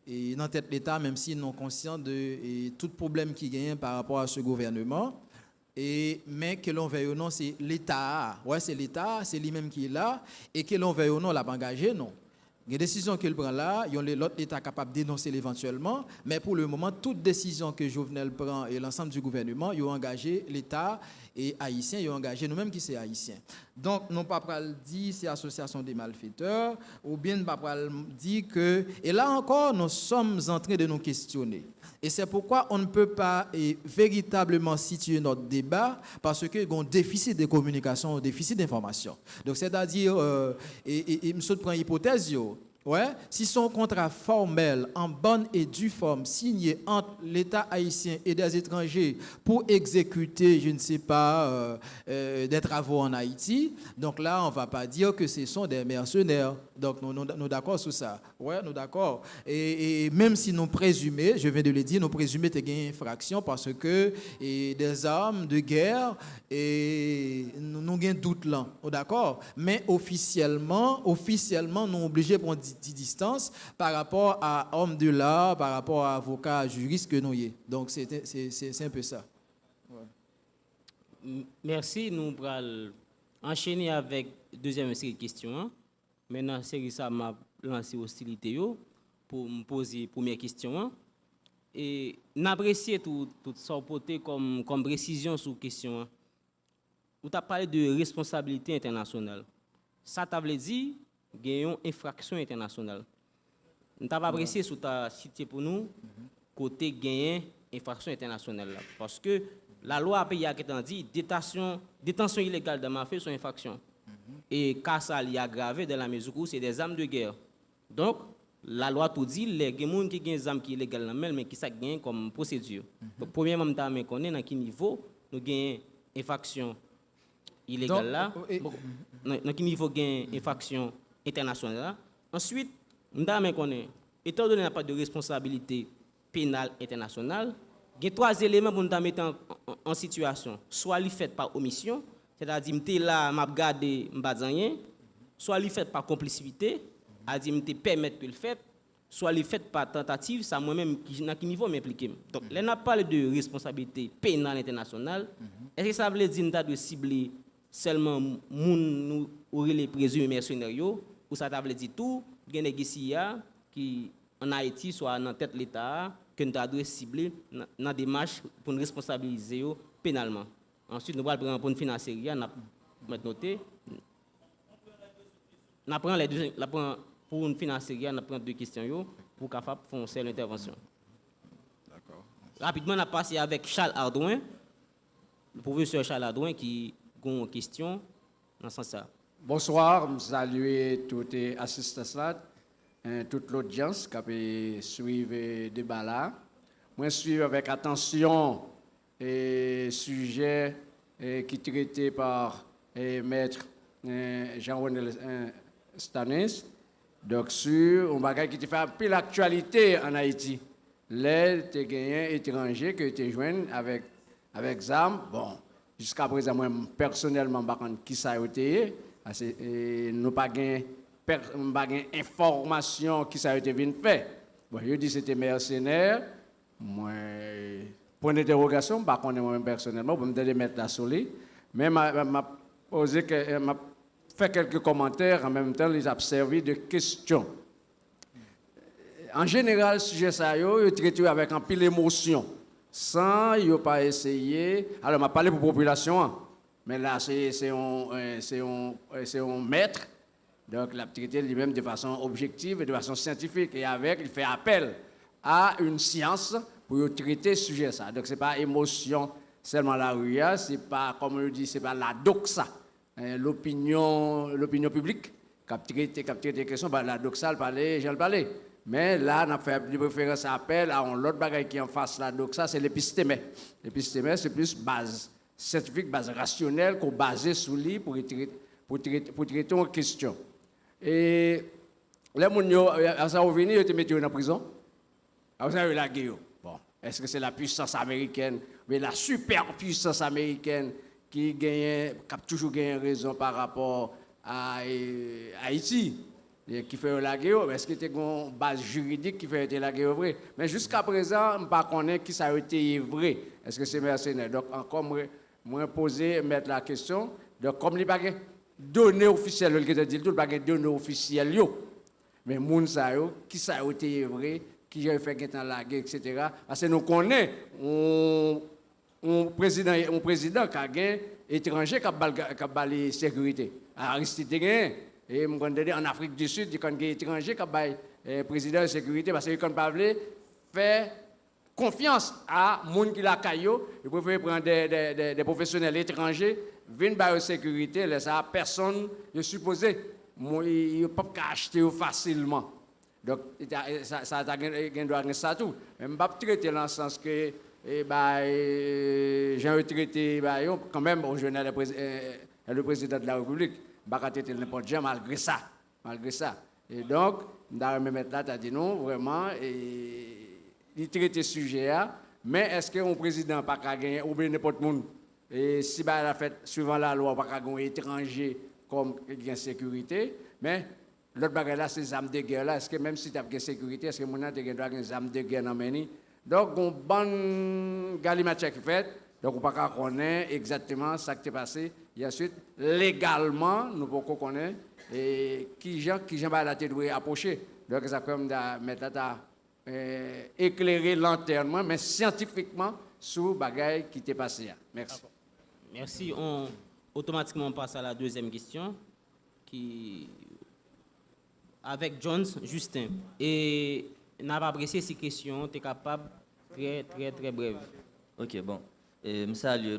S5: est dans tête l'État, même s'ils sont conscients de tout problème qui gagne par rapport à ce gouvernement. Mais que l'on veuille ou non, c'est l'État. Ouais, c'est l'État, c'est lui-même qui est là. Et que l'on veuille ou non, l'a pas engagé, non. Il y a des décisions qu'il prend là, l'autre État capable de dénoncer éventuellement, mais pour le moment, toute décision que Jovenel prend et l'ensemble du gouvernement, ils ont engagé l'État et haïtien, ils ont engagé nous-mêmes qui sommes haïtiens. Donc, non pas dire c'est l'association des malfaiteurs, ou bien pas dire que... Et là encore, nous sommes en train de nous questionner. Et c'est pourquoi on ne peut pas véritablement situer notre débat, parce qu'il y a un déficit de communication, un déficit d'information. Donc, c'est-à-dire, je prends l'hypothèse, ouais, si son contrat formel en bonne et due forme signé entre l'État haïtien et des étrangers pour exécuter, je ne sais pas, des travaux en Haïti, donc là, on ne va pas dire que ce sont des mercenaires. Donc, nous sommes d'accord sur ça. Ouais, nous d'accord. Et même si nous présumons, je viens de le dire, nous présumons qu'il y a une infraction parce que des armes de guerre, et nous avons un doute là. D'accord? Mais officiellement, nous sommes obligés de prendre des distances par rapport à hommes de l'art, par rapport à avocats, juristes que nous y est. Donc, c'est un peu ça. Ouais.
S2: Merci. Nous allons enchaîner avec deuxième série de questions. Maintenant, série ça m'a lancé hostilité pour me poser la première question. Et n'apprécier tout ça comme précision sur la question. Vous avez parlé de responsabilité internationale. Ça t'a dit qu'il y a une infraction internationale. Nous avons apprécié ce que tu as cité pour nous, côté gagné infraction internationale. Là. Parce que la loi a payé qui dit détention illégale de mafia sont infraction. Et cas ça est aggravé dans la mesure où c'est des armes de guerre. Donc, la loi tout dit, les gens qui ont des armes qui sont illégales, mais qui ça gagne comme procédure. Donc, premièrement, nous avons connaît dans quel niveau nous gagnons infraction illégale là, dans quel niveau gagne infraction internationale. Ensuite, nous avons connaît, étant donné qu'il n'y a pas de responsabilité pénale internationale, il y a trois éléments pour nous mettre en situation. Soit il fait par omission, c'est-à-dire que là, je vais garder, soit il fait par complicité, c'est-à-dire que je permettre que le fait, soit il fait par tentative, c'est moi-même qui, à quel niveau m'impliquer. Donc, là, on a parlé de responsabilité pénale internationale. Est-ce que ça veut dire que de cibler seulement nous les présumés mercenaires, ou ça veut dire tout, il y a des gens qui, en Haïti, soit dans tête de l'État, que nous devons cibler dans la démarche pour nous responsabiliser pénalement. Ensuite, nous allons prendre pour une financer, nous allons noter. Nous prend les deux, pour une financer, nous prend deux questions pour capable faire une seule intervention. D'accord. Rapidement, on a passé avec Charles Ardouin, le professeur Charles Ardouin qui a une question dans ce sens-là.
S8: Bonsoir, je salue toutes les assistances là, toute l'audience qui a suivi le débat là. Moi, je suis avec attention le sujet qui est traité par maître Jean-René Stanis. Donc, sur un bagage qui fait un peu l'actualité en Haïti. Les étrangers qui étaient joints avec ZAM. Bon, jusqu'à présent, moi, personnellement, je ne sais pas qui ça a été. Nous n'avons pas d'informations qui ça a été fait. Bon, je dis que c'était mercenaire. Moi, point d'interrogation, je ne sais pas moi-même personnellement, pour me mettre la solide. Mais je fait quelques commentaires, en même temps, les observer de questions. En général, le sujet ça est traité avec un peu d'émotion. sans y pas essayer. Alors, m'a parlé pour la population, hein. Mais là, c'est un maître. Donc, l'a traité lui-même de façon objective et de façon scientifique. Et avec, il fait appel à une science pour traiter ce sujet. Ça. Donc, ce n'est pas émotion seulement la rue, c'est pas, comme on le dit, c'est pas la doxa, l'opinion publique qui a traité des questions, bah, la doxa, elle parlait, j'en parlais. Mais là, on a fait de préférence appel à l'autre bagage qui est en face la doxa, c'est l'épistémé. L'épistémé, c'est plus base scientifique, base rationnelle, qu'on basé sur lui pour traiter une question. Et les gens, à ça revenu, ils étaient mis en prison. À ça, ils la guerre. Bon, est-ce que c'est la puissance américaine, mais la superpuissance américaine qui a toujours gagné raison par rapport à Haïti, qui fait la guerre? Est-ce qu'il y a une base juridique qui fait la guerre vrai? Mais jusqu'à présent, je ne sais pas qui ça a été vrai. Est-ce que c'est mercenaire? Donc, encore, moi, mettre la question. Donc, comme il n'y a pas de données officielles, il n'y a pas de données officielles. Mais les gens qui ça a été vrai, qui a fait la guerre, etc. Parce que nous connaissons un président qui a gagné étranger qui a balé sécurité. Aristide gagné. Et en Afrique du Sud, il y a des étrangers qui ont le président de sécurité parce qu'ils ne peuvent pas faire confiance à les gens qui la caillou. Ils préfèrent prendre des professionnels étrangers, venir à la sécurité, laisser personne est supposé. Ils ne peuvent pas acheter facilement. Donc, ça doit ça tout. Mais je ne vais pas traiter dans le sens que j'ai retraité quand même au journal le président de la République. Je ne vais pas traiter n'importe quoi malgré ça. Et donc, dans le même là, tu as dit non, vraiment, il traite ce sujet, mais est-ce qu'un président n'a pas gagné ou bien n'importe qui? Et si il a fait, suivant la loi, pas gagner un étranger comme gain sécurité, mais l'autre bagage là, c'est les armes de guerre là. Est-ce que même si tu as une sécurité, est-ce que mon doit avoir des armes de guerre dans le donc, on bon galimatière qui fait, donc on ne peut pas connaître exactement ce qui est passé. Et ensuite, légalement, nous ne pouvons pas connaître qui va la tête approcher. Donc, ça comme mettre là, éclairer lanternement, mais scientifiquement, sur le bagage qui t'est passé. Merci.
S2: Merci. On automatiquement passe à la deuxième question, avec Jones Justin. Et n'a pas apprécié ces questions, tu es capable très brève.
S9: Ok, bon. Je salue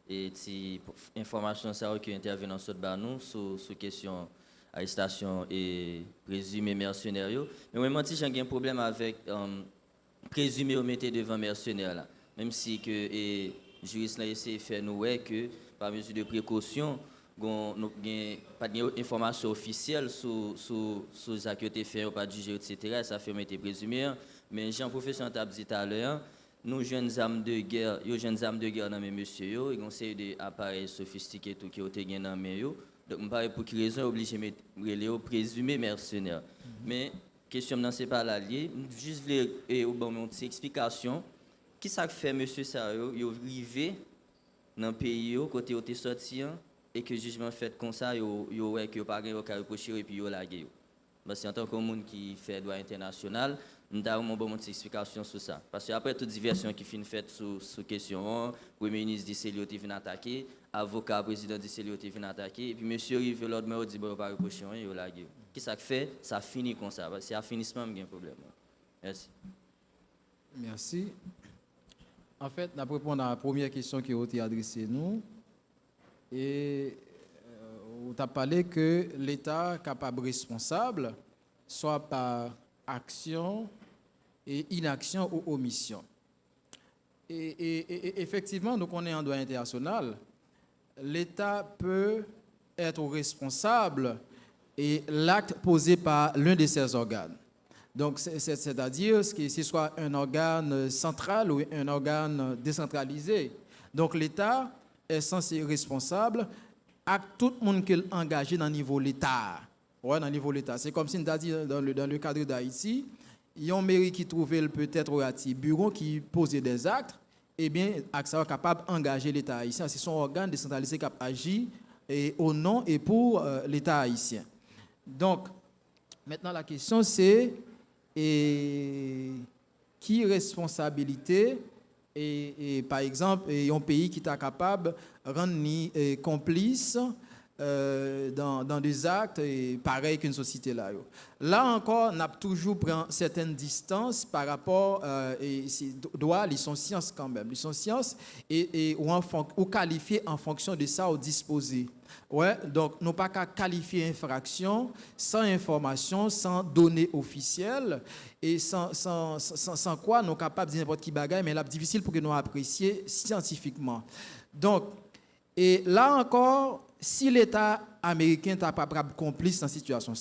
S9: et information qui intervient sur nous sur question arrestation et présumé mercenaire. Mais moi, j'ai un problème avec présumé ou mettre devant mercenaire là. Même si que le juriste a essayé de faire nous que par mesure de précaution, nous n'avons pas d'informations officielles sur ce qui a été fait, pas jugé, etc. Ça fait mettre présumé. Mais Jean Professeur t'a dit tout à l'heure, nous jeunes armes de guerre, dans mes messieurs, ils ont essayé d'appareils sophistiqués tout qui ont été gagnés dans mes donc je parle pour quelle raison obligé de présumer mercenaires. Mais question dans c'est pas la liée, juste voulais une explication. Qui ça fait monsieur ça yo arrivé dans pays côté où sorti et que jugement fait comme ça yo ouais que pas gain au reprocher et puis yo la guerre. Parce que en tant que monde qui fait droit international, nous avons une bonne explication sur ça. Parce que après toute diversion qui finit faite sur question, le Premier ministre dit c'est lui qui vient attaquer, avocat président dit c'est lui qui vient attaquer, et puis monsieur arrive l'autre mais dit bon pas reprocher yo la guerre. Qui ça fait ça finit comme ça. C'est à finissement qu'il y a un problème. Merci.
S5: Merci. En fait, nous répondre à la première question qui a été adressée à nous. Et on a parlé que l'État est capable responsable, soit par action et inaction ou omission. Et effectivement, nous connaissons en droit international, l'État peut être responsable et l'acte posé par l'un de ses organes. Donc, c'est-à-dire que ce soit un organe central ou un organe décentralisé. Donc, l'État est censé être responsable à tout le monde qui est engagé dans le niveau de l'État. Ouais, dans le niveau de l'État. C'est comme si on a dit dans le cadre d'Haïti, il y a une mairie qui trouvait peut-être un bureau qui posait des actes, eh bien, AXA est capable d'engager l'État haïtien. C'est son organe décentralisé qui agit au nom et pour l'État haïtien. Donc, maintenant, la question c'est qui qui responsabilité et par exemple un pays qui est capable de rendre complice dans des actes pareils qu'une société là. Là encore, on a toujours pris certaines distances par rapport droit, ils sont sciences quand même, ils sont sciences ou qualifiés en fonction de ça ou disposés. Ouais, donc nous pas qu'à qualifier infraction sans information, sans données officielles et sans quoi nous sommes capables de dire n'importe qui bagaille, mais là difficile pour que nous apprécions scientifiquement. Donc et là encore, si l'État américain n'est pas complice dans cette situation,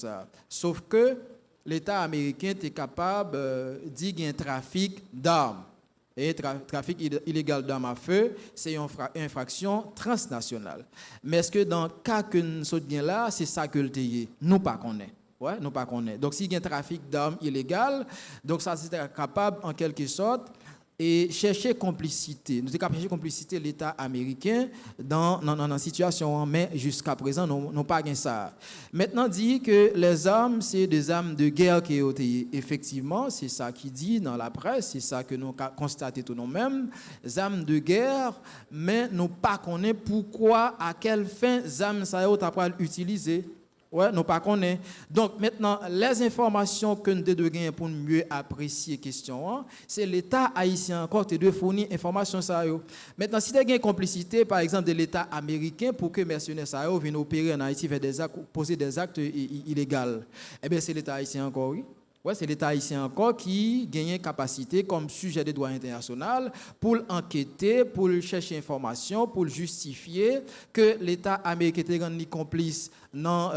S5: sauf que l'État américain est capable de dire qu'il y a un trafic d'armes. Et trafic illégal d'armes à feu, c'est une infraction transnationale. Mais est-ce que dans le cas que nous sommes là, c'est ça que le TIE? Nous pas connaît. Ouais, nous pas connaît. Donc s'il y a un trafic d'armes illégal, donc ça c'est capable en quelque sorte et chercher complicité. Nous sommes capables de chercher complicité de l'État américain dans la situation, mais jusqu'à présent, nous n'avons pas gagné ça. Maintenant, dit que les armes, c'est des armes de guerre qui ont été effectivement, c'est ça qui dit dans la presse, c'est ça que nous constatons tout nous-mêmes, des armes de guerre, mais nous pas connaissons pourquoi, à quelle fin les armes ça a été utilisées. Ouais, nous pas connaît. Donc maintenant, les informations que nous devons gagner pour mieux apprécier la question, c'est l'État haïtien encore qui doit fournir information ça. Maintenant, si tu as une complicité, par exemple, de l'État américain pour que les mercenaires ça viennent opérer en Haïti, faire des actes, poser des actes illégaux, eh bien c'est l'État haïtien encore, oui. Ouais, c'est l'État haïtien encore qui gagne capacité comme sujet de droit international pour enquêter, pour chercher information, pour justifier que l'État américain est rendu complice dans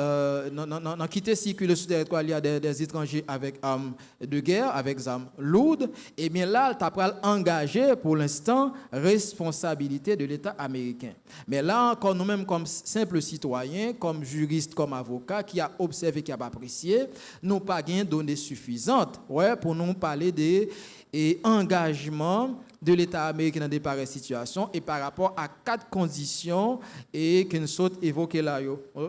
S5: quitter circuler sur le territoire il y a des étrangers avec armes de guerre, avec armes lourdes. Et bien là, tu as engagé pour l'instant responsabilité de l'État américain. Mais là encore, nous-mêmes comme simples citoyens, comme juristes, comme avocats, qui a observé, qui a apprécié, nous pas gagné données suffisantes pour nous parler des engagements de l'État américain dans des pareilles situations et par rapport à 4 conditions et que nous sommes évoquées là.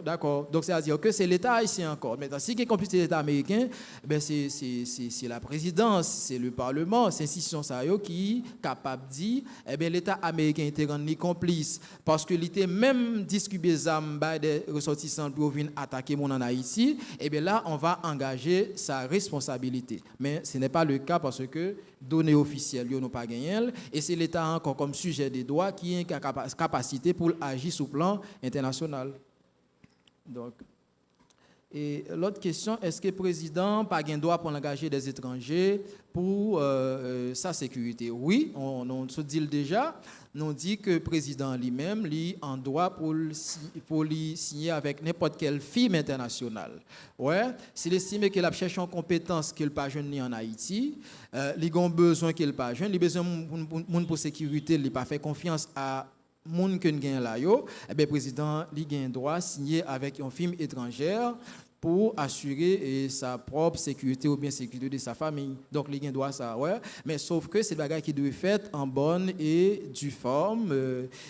S5: D'accord. Donc, c'est-à-dire que c'est l'État haïtien encore. Maintenant, si il y a complice de l'État américain, ben c'est la présidence, c'est le Parlement, c'est l'institution qui est capable de dire que l'État américain était rendu complice parce que l'État même distribué des armes des ressortissants pour venir attaquer mon en Haïti. Et bien là, on va engager sa responsabilité. Mais ce n'est pas le cas parce que données officielles, nous n'avons pas gagné. Et c'est l'État encore comme sujet des droits qui a une capacité pour agir sur le plan international. Donc, et l'autre question, est-ce que le président n'a pas un droit pour engager des étrangers pour sa sécurité? Oui, on se dit déjà. Nous dit que le président lui-même lui en droit pour lui signer avec n'importe quelle firme internationale. Ouais, s'il estime qu'il a cherché une compétence qu'il pas jeune en Haïti, il a besoin qu'il pas jeune, il a besoin de pour sécurité, il pas fait confiance à moun que gagne là yo, le président lui gagne droit signer avec une firme étrangère pour assurer sa propre sécurité ou bien sécurité de sa famille. Donc, il y a un droit ça, ouais. Mais sauf que c'est des bagages qui doivent être faits en bonne et due forme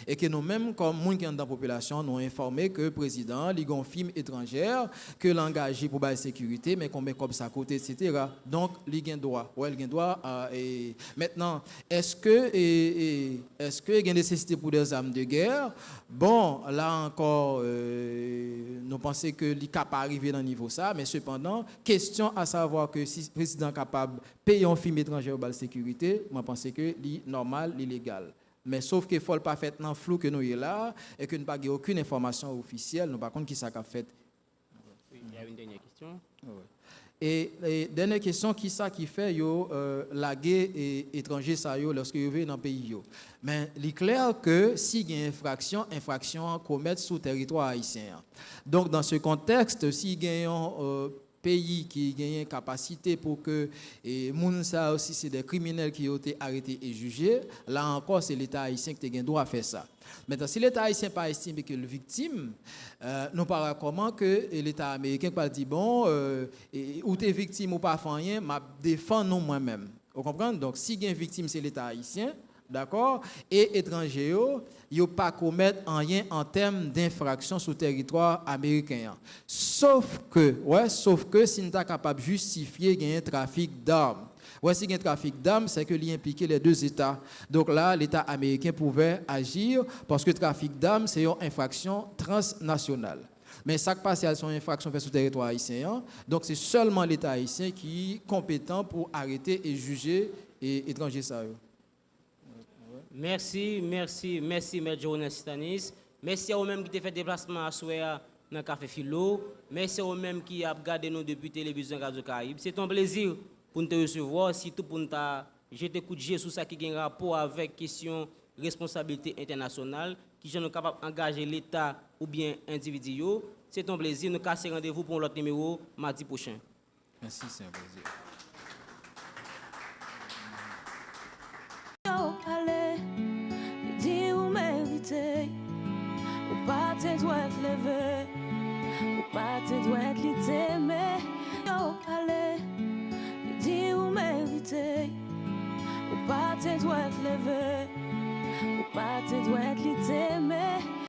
S5: et que nous-mêmes, comme gens qui sont dans la population, nous informé que le président, il y a une firme étrangère que l'engagé pour la sécurité, mais qu'on met comme ça à côté, etc. Donc, il y a un droit. Ouais, il y a un droit. Et maintenant, est-ce que il y a une nécessité pour des armes de guerre? Bon, là encore, nous pensons que l'ICAP n'est pas arrivé dans niveau ça, mais cependant, question à savoir que si le président est capable de payer un film étranger pour la sécurité, moi je pense que c'est normal, c'est légal. Mais sauf qu'il ne faut pas faire dans flou que nous sommes là et que nous n'avons pas aucune information officielle, nous ne savons pas qui ça a fait.
S2: Il y a une dernière question.
S5: Et dernière question, qui ça qui fait la guerre étranger ça lorsque vous venez dans le pays mais il est clair que s'il y a une infraction commettre sous territoire haïtien. Donc dans ce contexte, s'il y a un pays qui a une capacité pour que moun ça aussi c'est des criminels qui ont été arrêtés et jugés, là encore c'est l'État haïtien qui a droit à faire ça. Maintenant, si l'État haïtien n'a pas estimé que le victime, nous parlons comment que l'État américain peut dire bon, ou tu es victime ou pas rien, je défends moi-même. Vous comprenez? Donc, si il y a une victime, c'est l'État haïtien, D'accord? Et étrangers, ils ne pas commettre rien en termes d'infraction sur le territoire américain. Sauf que si nous sommes capables de justifier qu'il y a un trafic d'armes. Ouais, si il y a un trafic d'armes, c'est que l'y impliquer les deux États. Donc là, l'État américain pouvait agir parce que le trafic d'armes, c'est une infraction transnationale. Mais ça qui passe, c'est une infraction faite sur le territoire haïtien. Donc c'est seulement l'État haïtien qui est compétent pour arrêter et juger les étrangers.
S2: Merci, M. Jonas Stanis. Merci à vous-même qui avez fait déplacement à Souéa dans le Café Philo. Merci à vous-même qui avez regardé nous depuis télévision Radio Caraïbe. C'est un plaisir pour nous te recevoir, surtout pour nous jeter coup de jet sur ça qui a un rapport avec question responsabilité internationale, qui sont capables d'engager l'État ou bien individu. C'est un plaisir. Nous cassons rendez-vous pour l'autre numéro mardi prochain.
S5: Merci, c'est un plaisir.
S10: Ou pas te doit te lever, ou pas te doit te t'aimer. Yo, allez, dis ou mériter. Ou pas te doit te lever, ou pas te doit te t'aimer.